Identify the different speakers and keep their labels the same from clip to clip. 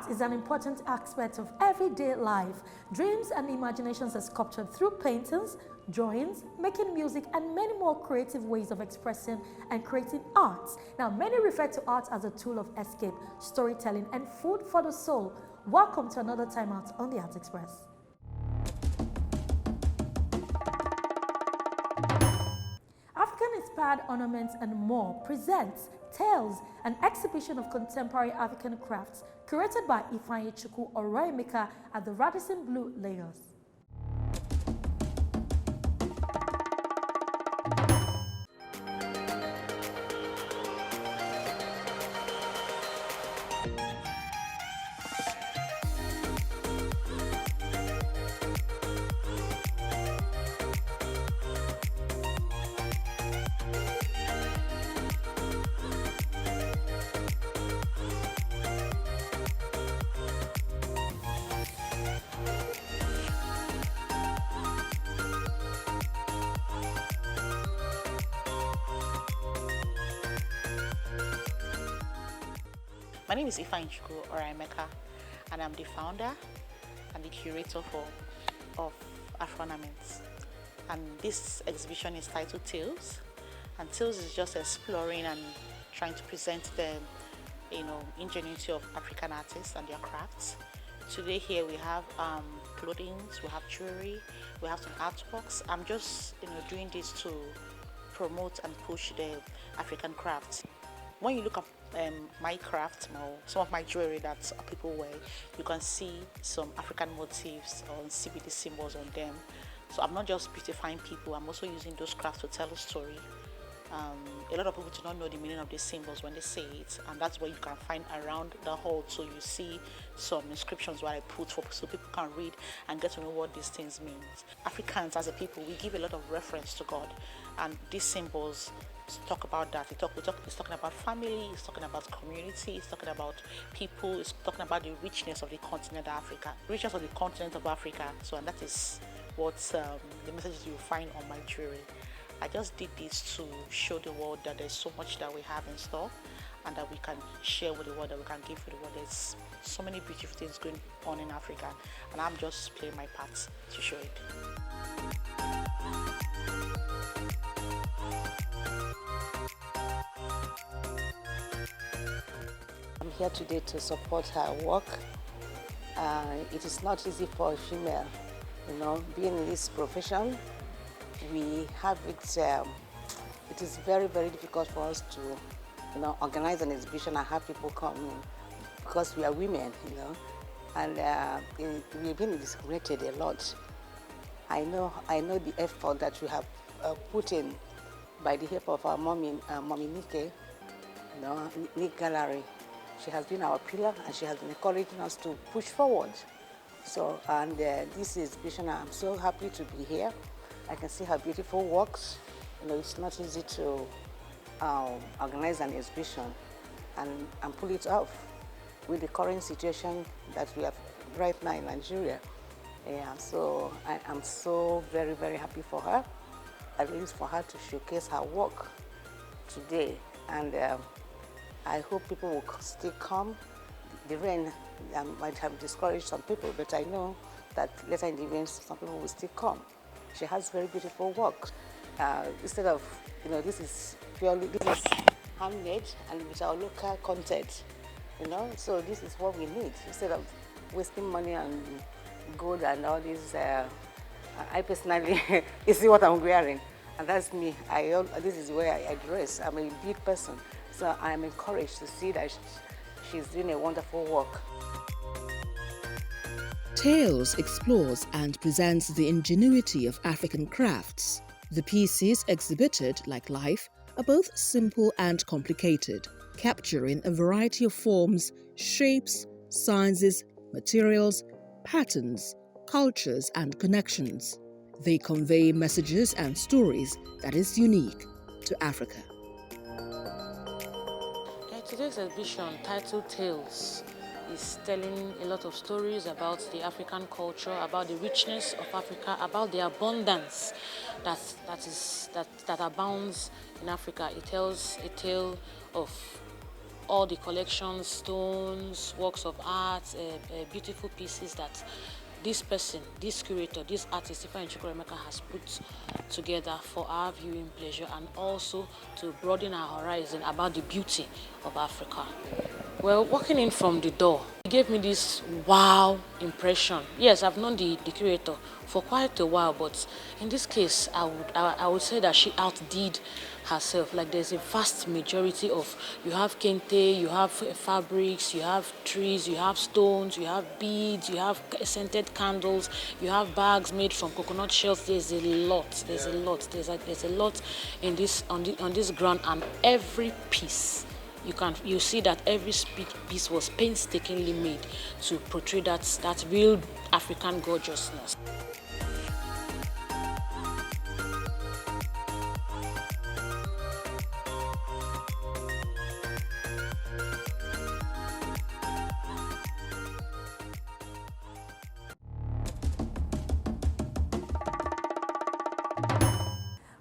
Speaker 1: Art is an important aspect of everyday life. Dreams and imaginations are sculptured through paintings, drawings, making music, and many more creative ways of expressing and creating art. Now, many refer to art as a tool of escape, storytelling, and food for the soul. Welcome to another time out on the Art Express. African-inspired ornaments and more presents Tales, an exhibition of contemporary African crafts curated by Ifeanyi Oroemeka at the Radisson Blu, Lagos.
Speaker 2: My name is Ifeanyi Oroemeka, and I'm the founder and the curator of Afro-ornaments. And this exhibition is titled Tales, and Tales is just exploring and trying to present the ingenuity of African artists and their crafts. Today here we have clothing, we have jewelry, we have some artworks. I'm just doing this to promote and push the African crafts. When you look at my craft, some of my jewelry that people wear, you can see some African motifs or CBD symbols on them. So I'm not just beautifying people, I'm also using those crafts to tell a story. A lot of people do not know the meaning of these symbols when they say it, and that's what you can find around the hall. So you see some inscriptions where I put so people can read and get to know what these things mean. Africans as a people, we give a lot of reference to God, and these symbols talk about that. It's talking about family, it's talking about community, it's talking about people, it's talking about the richness of the continent of Africa. So, and that is what the messages you find on my jewelry. I just did this to show the world that there's so much that we have in store and that we can share with the world, that we can give to the world. There's so many beautiful things going on in Africa, and I'm just playing my part to show it.
Speaker 3: I'm here today to support her work. It is not easy for a female, being in this profession. We have it. It is very, very difficult for us to, organize an exhibition and have people come in because we are women, and we've been discriminated a lot. I know the effort that we have put in by the help of our mommy Nike, Nick Gallery. She has been our pillar, and she has been encouraging us to push forward. So, and this exhibition, I'm so happy to be here. I can see her beautiful works. It's not easy to organize an exhibition and pull it off with the current situation that we have right now in Nigeria. Yeah, so I am so very, very happy for her, at least for her to showcase her work today. And I hope people will still come. The rain might have discouraged some people, but I know that later in the events, some people will still come. She has very beautiful work. Instead of, this is handmade and with our local content, So this is what we need. Instead of wasting money on gold and all these, I personally, you see what I'm wearing, and that's me. This is where I dress. I'm a big person, so I'm encouraged to see that she's doing a wonderful work.
Speaker 4: Tales explores and presents the ingenuity of African crafts. The pieces exhibited, like life, are both simple and complicated, capturing a variety of forms, shapes, sizes, materials, patterns, cultures, and connections. They convey messages and stories that is unique to Africa.
Speaker 2: Today's exhibition, titled Tales, is telling a lot of stories about the African culture, about the richness of Africa, about the abundance that abounds in Africa. It tells a tale of
Speaker 5: all the collections, stones, works of art, beautiful pieces that this person, this curator, this artist, Ifeanyi Chukwuemeka, has put together for our viewing pleasure and also to broaden our horizon about the beauty of Africa. Well, walking in from the door, it gave me this wow impression. Yes, I've known the curator for quite a while, but in this case, I would say that she outdid herself. Like, there's a vast majority of, you have kente, you have fabrics, you have trees, you have stones, you have beads, you have scented candles, you have bags made from coconut shells. There's a lot. There's a lot in this on this ground, and every piece. You see that every piece was painstakingly made to portray that real African gorgeousness.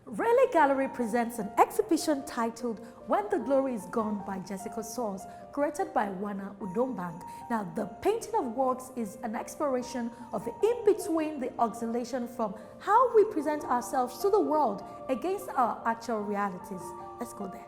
Speaker 1: Raleigh Gallery presents an exhibition titled When the Glory is Gone by Jessica Source, curated by Wana Udombang. Now, the painting of works is an exploration of the in-between, the oscillation from how we present ourselves to the world against our actual realities. Let's go there.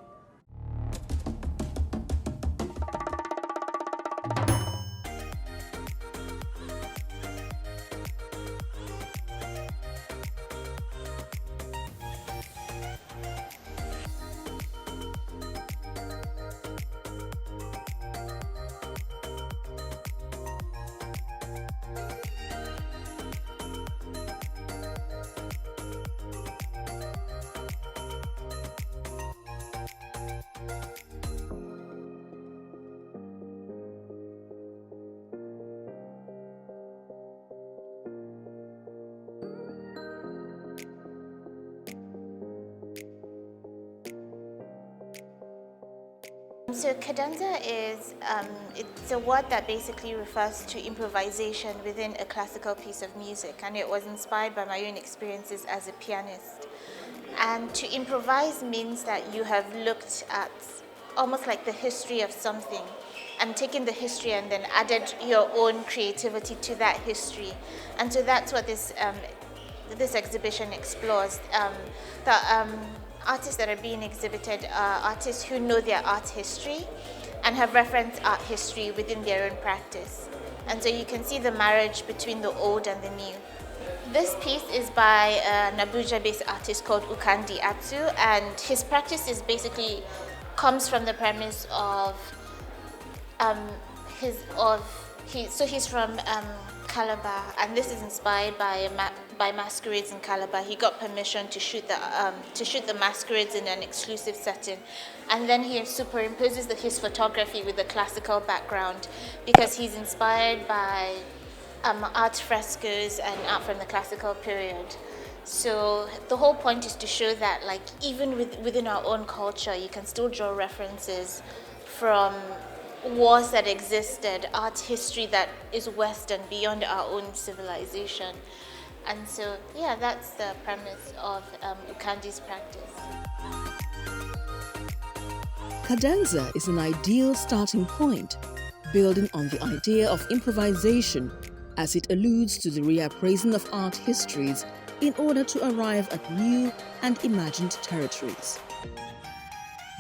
Speaker 6: So cadenza is it's a word that basically refers to improvisation within a classical piece of music, and it was inspired by my own experiences as a pianist. And to improvise means that you have looked at almost like the history of something and taken the history and then added your own creativity to that history. And so that's what this exhibition explores. Artists that are being exhibited are artists who know their art history and have referenced art history within their own practice. And so you can see the marriage between the old and the new. This piece is by an Abuja-based artist called Ukandi Atsu, and his practice is basically comes from the premise of he's from Calabar, and this is inspired by masquerades in Calabar. He got permission to shoot the masquerades in an exclusive setting, and then he superimposes his photography with the classical background because he's inspired by art frescoes and art from the classical period. So the whole point is to show that, like, even within our own culture, you can still draw references from wars that existed, art history that is Western, beyond our own civilization. And so, yeah, that's the premise of Ukandi's practice.
Speaker 4: Cadenza is an ideal starting point, building on the idea of improvisation, as it alludes to the reappraising of art histories in order to arrive at new and imagined territories.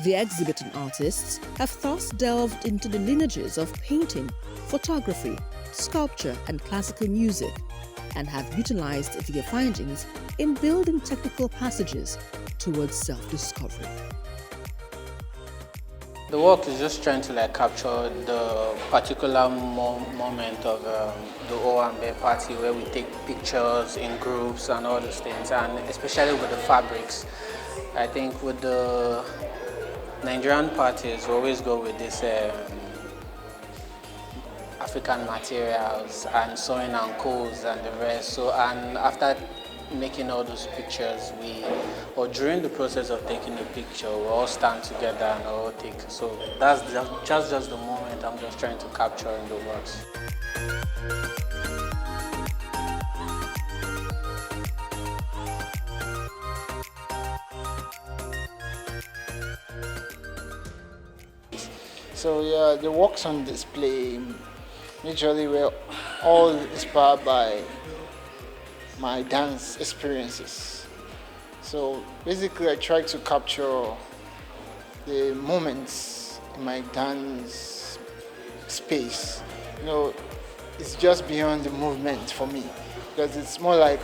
Speaker 4: The exhibiting artists have thus delved into the lineages of painting, photography, sculpture, and classical music, and have utilized their findings in building technical passages towards self-discovery.
Speaker 7: The work is just trying to capture the particular moment of the Owambe party, where we take pictures in groups and all those things, and especially with the fabrics. I think with the Nigerian parties, we always go with this African materials and sewing and coals and the rest. So, and after making all those pictures, or during the process of taking the picture, we all stand together and all take. So that's just the moment I'm just trying to capture in the works.
Speaker 8: So yeah, the works on display majorly were all inspired by my dance experiences. So basically, I try to capture the moments in my dance space. You know, it's just beyond the movement for me because it's more like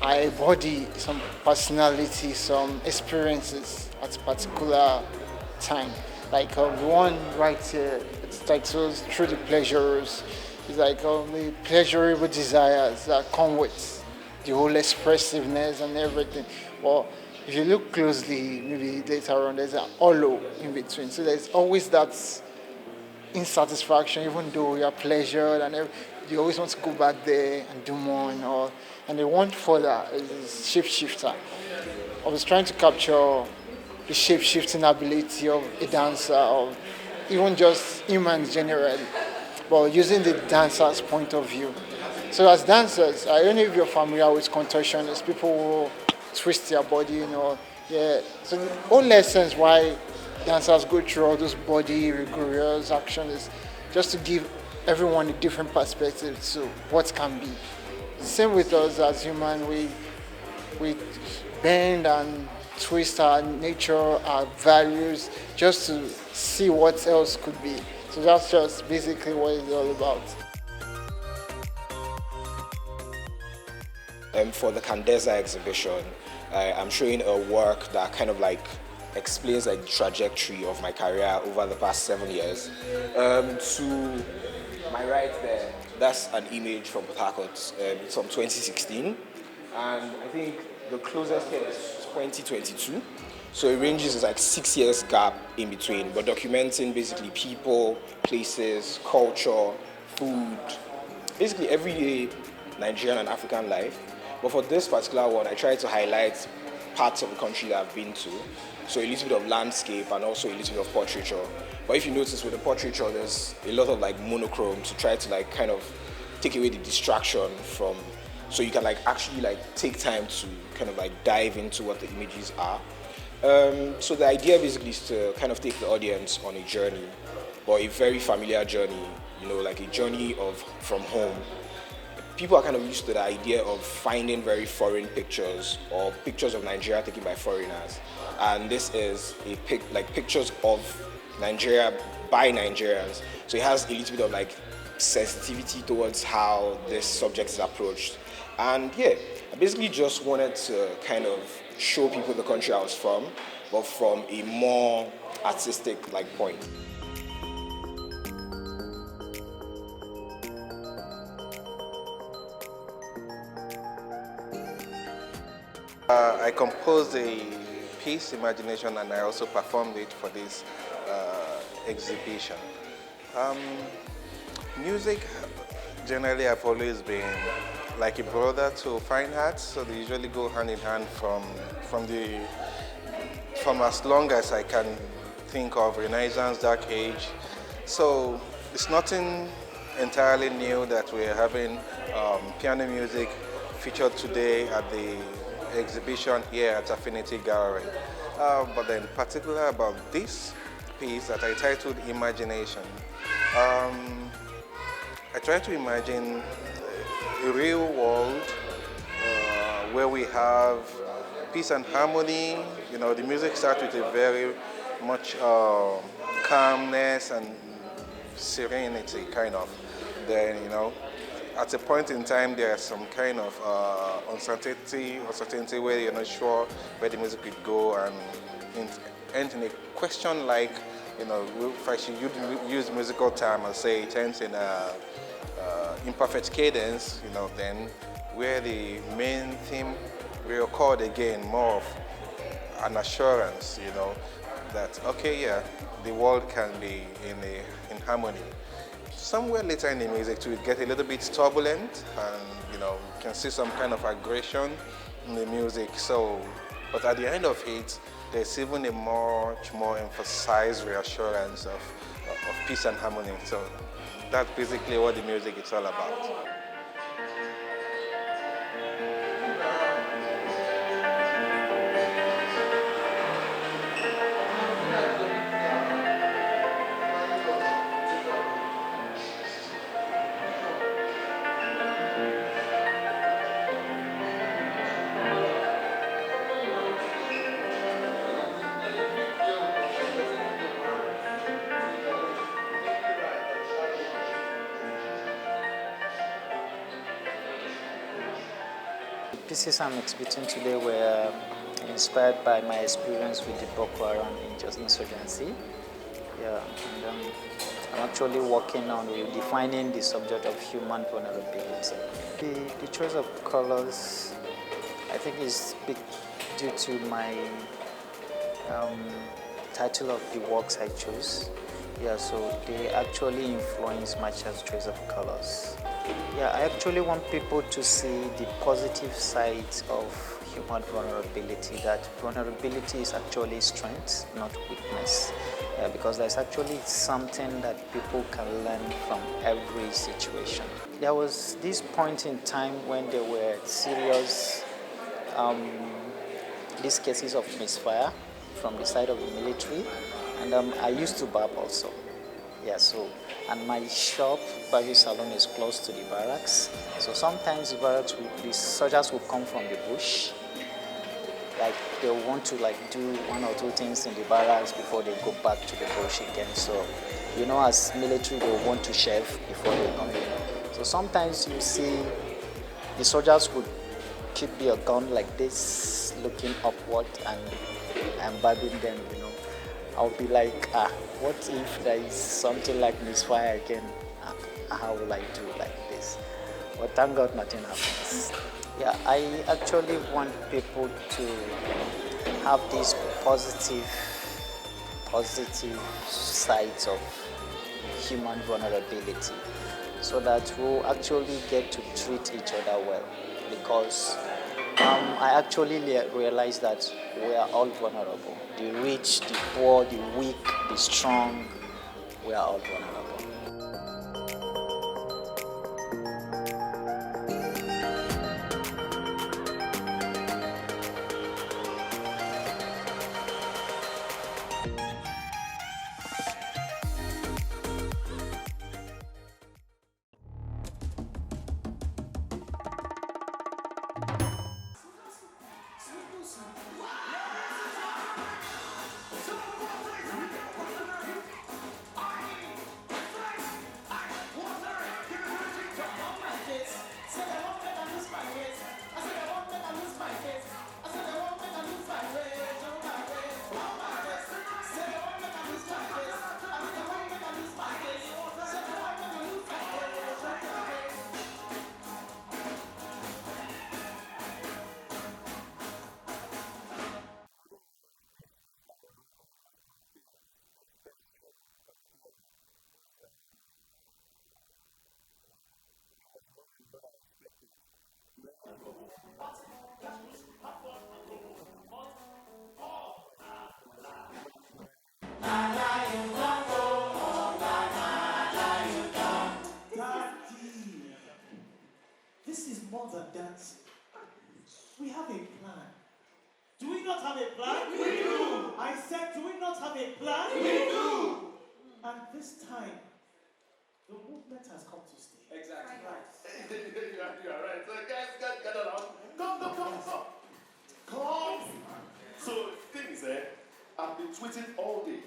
Speaker 8: I embody some personality, some experiences at a particular time. Like the one right here, it's titled Through the Pleasures. It's like the pleasurable desires that come with the whole expressiveness and everything. But if you look closely, maybe later on, there's an hollow in between. So there's always that insatisfaction, even though you're pleasured and you always want to go back there and do more and all. And the one further is shapeshifter. I was trying to capture the shape-shifting ability of a dancer, or even just humans generally, but using the dancer's point of view. So as dancers, I don't know if you're familiar with contortionists, people who twist their body, yeah. So the whole essence why dancers go through all those body rigorous actions is just to give everyone a different perspective to what can be. Same with us as human, we bend and twist our nature, our values, just to see what else could be. So that's just basically what it's all about.
Speaker 9: For the Candeza exhibition, I'm showing a work that kind of like explains like the trajectory of my career over the past 7 years. To my right there, that's an image from Port Harcourt. It's from 2016, and I think the closest here is 2022. So it ranges as like 6 years gap in between, but documenting basically people, places, culture, food, basically everyday Nigerian and African life. But for this particular one, I tried to highlight parts of the country that I've been to. So a little bit of landscape and also a little bit of portraiture. But if you notice with the portraiture, there's a lot of like monochrome to try to like kind of take away the distraction from, so you can like actually like take time to kind of like dive into what the images are. So the idea basically is to kind of take the audience on a journey, but a very familiar journey, like a journey from home. People are kind of used to the idea of finding very foreign pictures or pictures of Nigeria taken by foreigners, and this is pictures of Nigeria by Nigerians. So it has a little bit of like sensitivity towards how this subject is approached. And yeah, I basically just wanted to kind of show people the country I was from, but from a more artistic like point.
Speaker 10: I composed a piece, Imagination, and I also performed it for this exhibition. Music, generally, I've always been like a brother to fine arts, so they usually go hand in hand from as long as I can think of, Renaissance, Dark Age. So it's nothing entirely new that we're having piano music featured today at the exhibition here at Affinity Gallery. But then particular about this piece that I titled Imagination. I try to imagine a real world where we have peace and harmony. The music starts with a very much calmness and serenity, kind of. Then, at a point in time, there's some kind of uncertainty where you're not sure where the music could go, and ends in a question like, if I should use musical term and say it ends in imperfect cadence, then where the main theme reoccurred again, more of an assurance, that, okay, yeah, the world can be in harmony. Somewhere later in the music too, it gets a little bit turbulent, and you can see some kind of aggression in the music. So, but at the end of it, there's even a much more emphasized reassurance of peace and harmony. So that's basically what the music is all about.
Speaker 11: pieces I'm exhibiting today were inspired by my experience with the Boko Haram insurgency. Yeah, and I'm actually working on redefining the subject of human vulnerability. The choice of colors, I think, is big due to my title of the works I chose. Yeah, so they actually influence my choice of colors. Yeah, I actually want people to see the positive sides of human vulnerability, that vulnerability is actually strength, not weakness. Because there's actually something that people can learn from every situation. There was this point in time when there were serious these cases of misfire from the side of the military, and I used to barb also. Yeah, so, and my shop, barbing salon, is close to the barracks. So sometimes the soldiers will come from the bush, like they want to do one or two things in the barracks before they go back to the bush again. So, as military, they want to shave before they come in. So sometimes you see the soldiers would keep your gun like this, looking upward, and barbing them, I'll be like, what if there is something like misfire again? How will I do like this? But thank God nothing happens. Yeah, I actually want people to have these positive sides of human vulnerability, so that we'll actually get to treat each other well. Because I actually realized that we are all vulnerable. The rich, the poor, the weak, the strong, we are all vulnerable.
Speaker 12: This is more than dancing. We have a plan. Do we not have a plan? We do. I said, do we not have a plan? We do. And this time, the movement has come to stay. Exactly. Right. you are right. So guys, get around. Come. Come. So the thing is, I've been tweeting all day.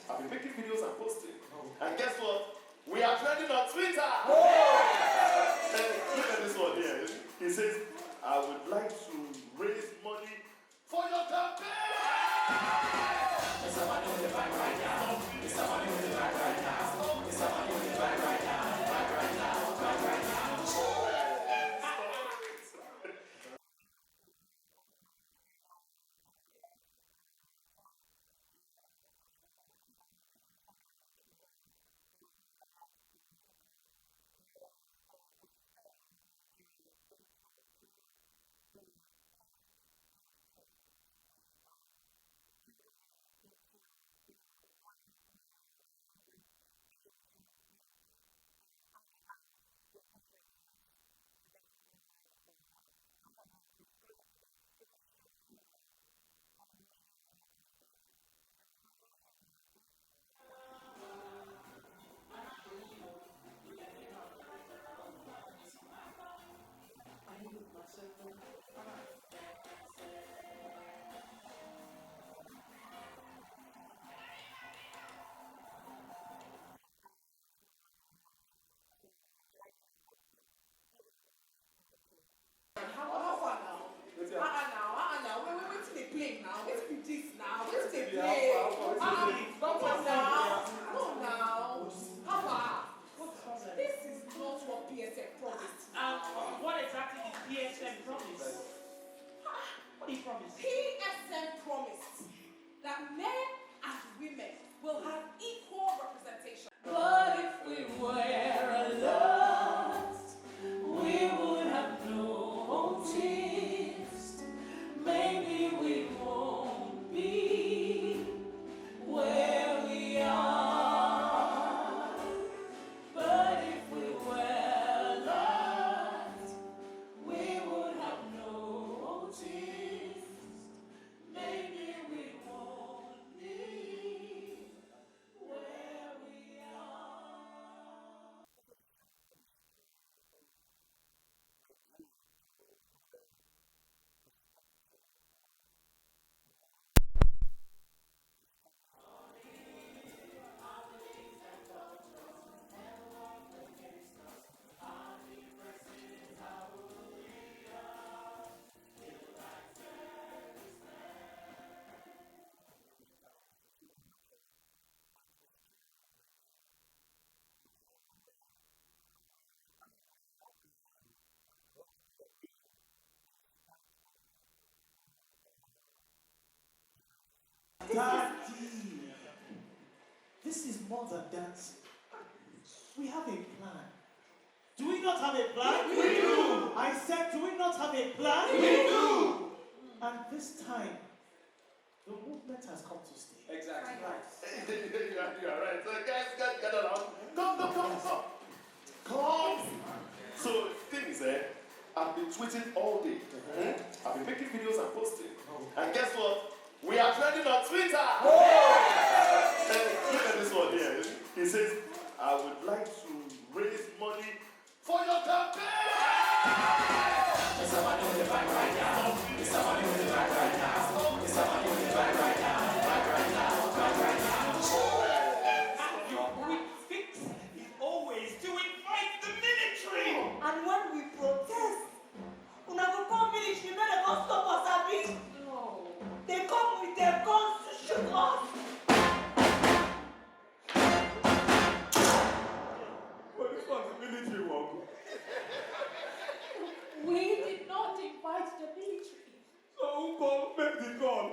Speaker 12: I've been making videos and posting. And guess what? We are trending on Twitter. Look at this one here. He says, I would like to raise money for your campaign. It's somebody with the back right now. It's somebody with the back right now. It's somebody with the back right now. Back right now. Back right now. Daddy, this is more than dancing. We have a plan. Do we not have a plan? We do. I said, do we not have a plan? We do. And this time, the movement has come to stay.
Speaker 13: Exactly. Right. you are right. So guys, gather around. Come. Come. So the thing is, I've been tweeting all day. I've been making videos and posting. And guess what? We are trending on Twitter. Look at this one here. He says, I would like to raise money for your campaign. It's somebody with the vibe right now. It's somebody with the vibe right now. It's somebody with the vibe right now. Right now.
Speaker 12: Your quick fix is always to invite the military.
Speaker 14: And when we protest, una go call military, men they go stop us, abi? No. They come with their guns to shoot us.
Speaker 13: But this one's a military one.
Speaker 14: We did not invite the military.
Speaker 13: So who called make the call?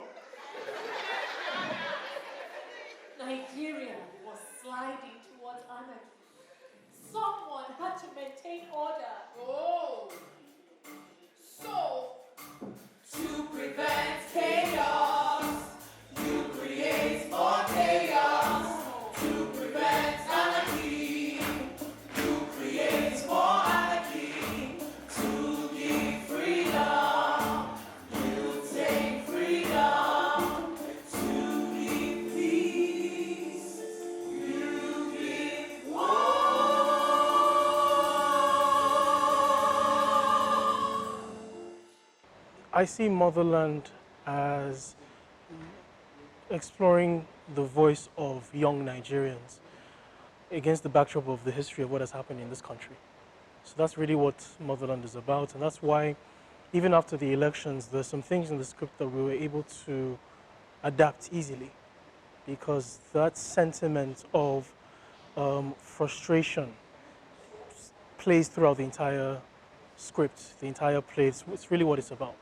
Speaker 14: Nigeria was sliding towards anarchy. Someone had to maintain order. Oh. So, to prevent chaos, you create more chaos. To prevent anarchy, you create more anarchy. To give freedom, you take freedom. To give peace, you give war.
Speaker 15: I see Motherland as exploring the voice of young Nigerians against the backdrop of the history of what has happened in this country. So that's really what Motherland is about, and that's why even after the elections, there's some things in the script that we were able to adapt easily, because that sentiment of frustration plays throughout the entire script, the entire play. It's really what it's about.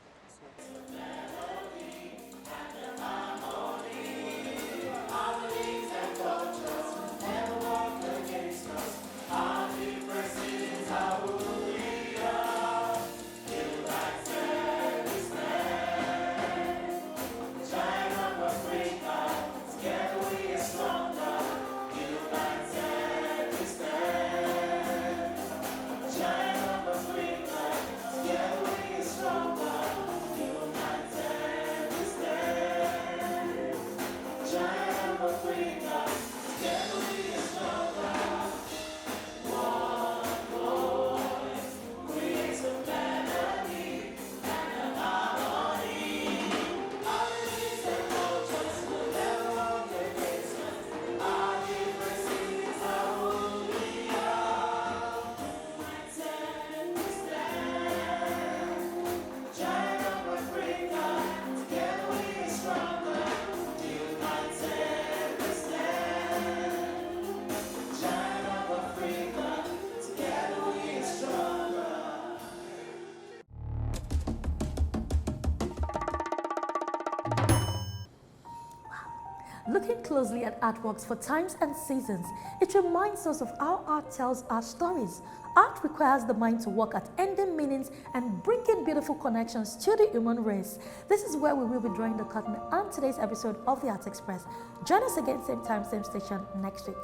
Speaker 1: Looking closely at artworks for times and seasons, it reminds us of how art tells our stories. Art requires the mind to work at ending meanings and bringing beautiful connections to the human race. This is where we will be drawing the curtain on today's episode of the Art Express. Join us again, same time, same station next week.